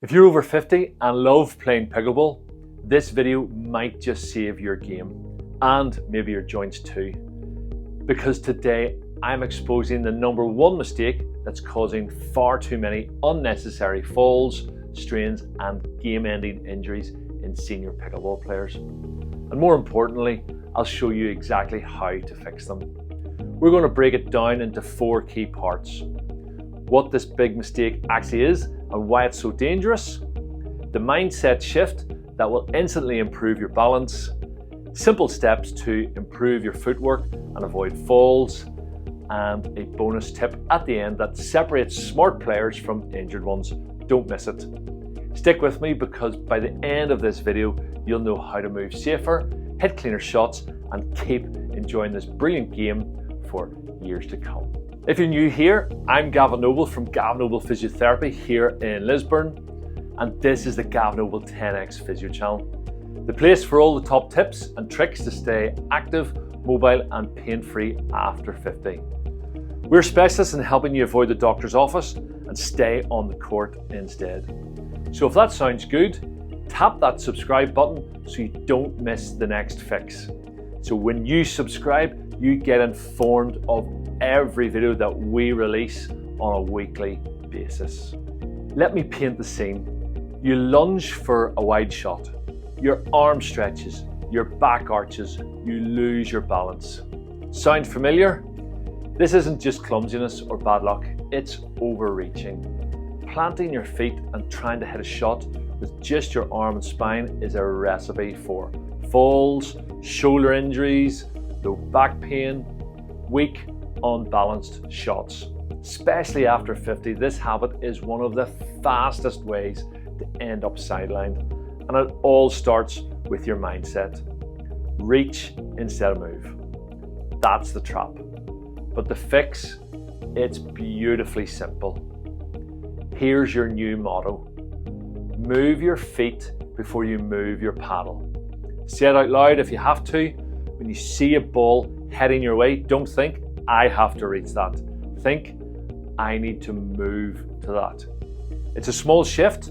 If you're over 50 and love playing pickleball, this video might just save your game and maybe your joints too. Because today I'm exposing the #1 mistake that's causing far too many unnecessary falls, strains and game-ending injuries in senior pickleball players. And more importantly, I'll show you exactly how to fix them. We're going to break it down into 4 key parts. What this big mistake actually is and why it's so dangerous, the mindset shift that will instantly improve your balance, simple steps to improve your footwork and avoid falls, and a bonus tip at the end that separates smart players from injured ones. Don't miss it. Stick with me because by the end of this video, you'll know how to move safer, hit cleaner shots, and keep enjoying this brilliant game for years to come. If you're new here, I'm Gavin Noble from Gav Noble Physiotherapy here in Lisburn, and this is the Gav Noble 10x Physio channel, the place for all the top tips and tricks to stay active, mobile and pain-free after 50. We're specialists in helping you avoid the doctor's office and stay on the court instead. So if that sounds good, tap that subscribe button so you don't miss the next fix. So when you subscribe, you get informed of every video that we release on a weekly basis. Let me paint the scene. You lunge for a wide shot. Your arm stretches, your back arches, you lose your balance. Sound familiar? This isn't just clumsiness or bad luck, it's overreaching. Planting your feet and trying to hit a shot with just your arm and spine is a recipe for falls, shoulder injuries, low back pain, weak, unbalanced shots. Especially after 50, this habit is one of the fastest ways to end up sidelined. And it all starts with your mindset. Reach instead of move. That's the trap. But the fix, it's beautifully simple. Here's your new motto. Move your feet before you move your paddle. Say it out loud if you have to. When you see a ball heading your way, don't think, I have to reach that. Think, I need to move to that. It's a small shift,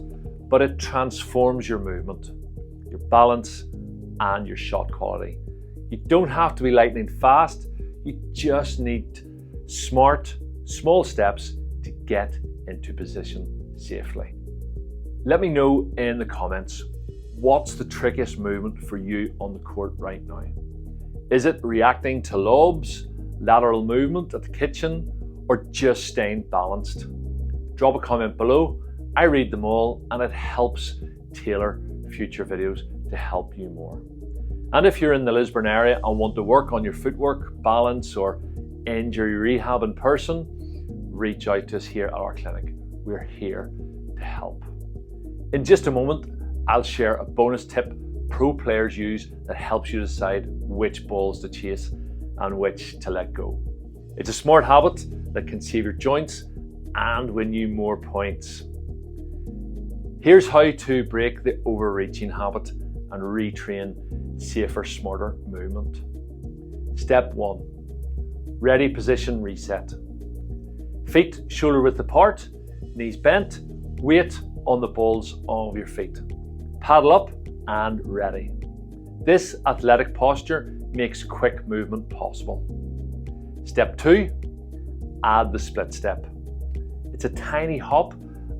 but it transforms your movement, your balance, and your shot quality. You don't have to be lightning fast, you just need smart, small steps to get into position safely. Let me know in the comments, what's the trickiest movement for you on the court right now? Is it reacting to lobs, lateral movement at the kitchen, or just staying balanced? Drop a comment below. I read them all and it helps tailor future videos to help you more. And if you're in the Lisburn area and want to work on your footwork, balance, or injury rehab in person, reach out to us here at our clinic. We're here to help. In just a moment, I'll share a bonus tip pro players use that helps you decide which balls to chase and which to let go. It's a smart habit that can save your joints and win you more points. Here's how to break the overreaching habit and retrain safer, smarter movement. Step 1. Ready position reset. Feet shoulder width apart, knees bent, weight on the balls of your feet. Paddle up and ready. This athletic posture makes quick movement possible. Step 2, add the split step. It's a tiny hop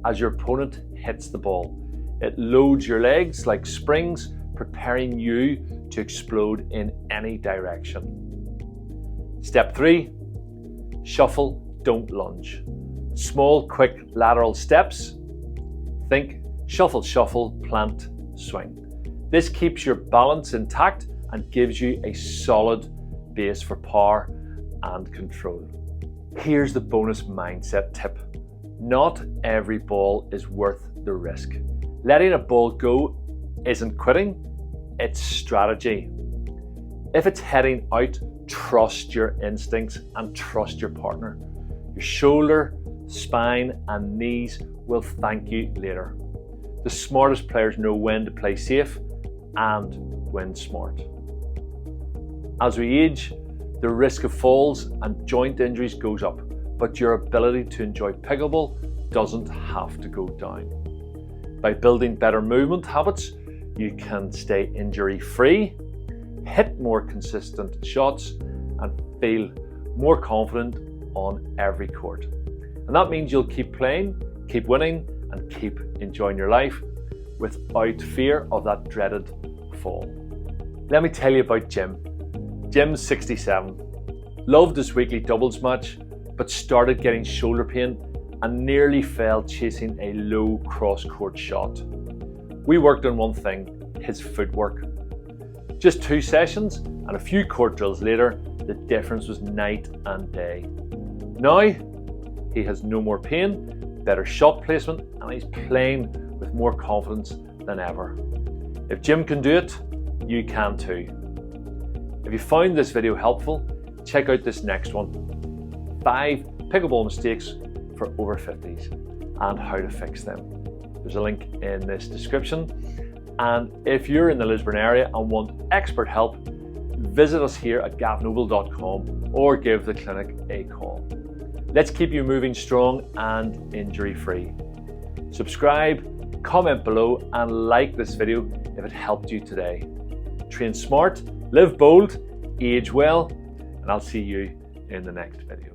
as your opponent hits the ball. It loads your legs like springs, preparing you to explode in any direction. Step 3, shuffle, don't lunge. Small, quick lateral steps. Think shuffle, shuffle, plant, swing. This keeps your balance intact and gives you a solid base for power and control. Here's the bonus mindset tip. Not every ball is worth the risk. Letting a ball go isn't quitting, it's strategy. If it's heading out, trust your instincts and trust your partner. Your shoulder, spine, and knees will thank you later. The smartest players know when to play safe and when smart. As we age, the risk of falls and joint injuries goes up, but your ability to enjoy pickleball doesn't have to go down. By building better movement habits, you can stay injury-free, hit more consistent shots, and feel more confident on every court. And that means you'll keep playing, keep winning, and keep enjoying your life without fear of that dreaded fall. Let me tell you about Jim. Jim's 67, loved his weekly doubles match, but started getting shoulder pain and nearly fell chasing a low cross-court shot. We worked on one thing, his footwork. Just 2 sessions and a few court drills later, the difference was night and day. Now, he has no more pain, better shot placement, and he's playing with more confidence than ever. If Jim can do it, you can too. If you found this video helpful, check out this next one. 5 pickleball mistakes for over 50s and how to fix them. There's a link in this description. And if you're in the Lisburn area and want expert help, visit us here at gavnoble.com or give the clinic a call. Let's keep you moving strong and injury-free. Subscribe, comment below, and like this video if it helped you today. Train smart, live bold, age well, and I'll see you in the next video.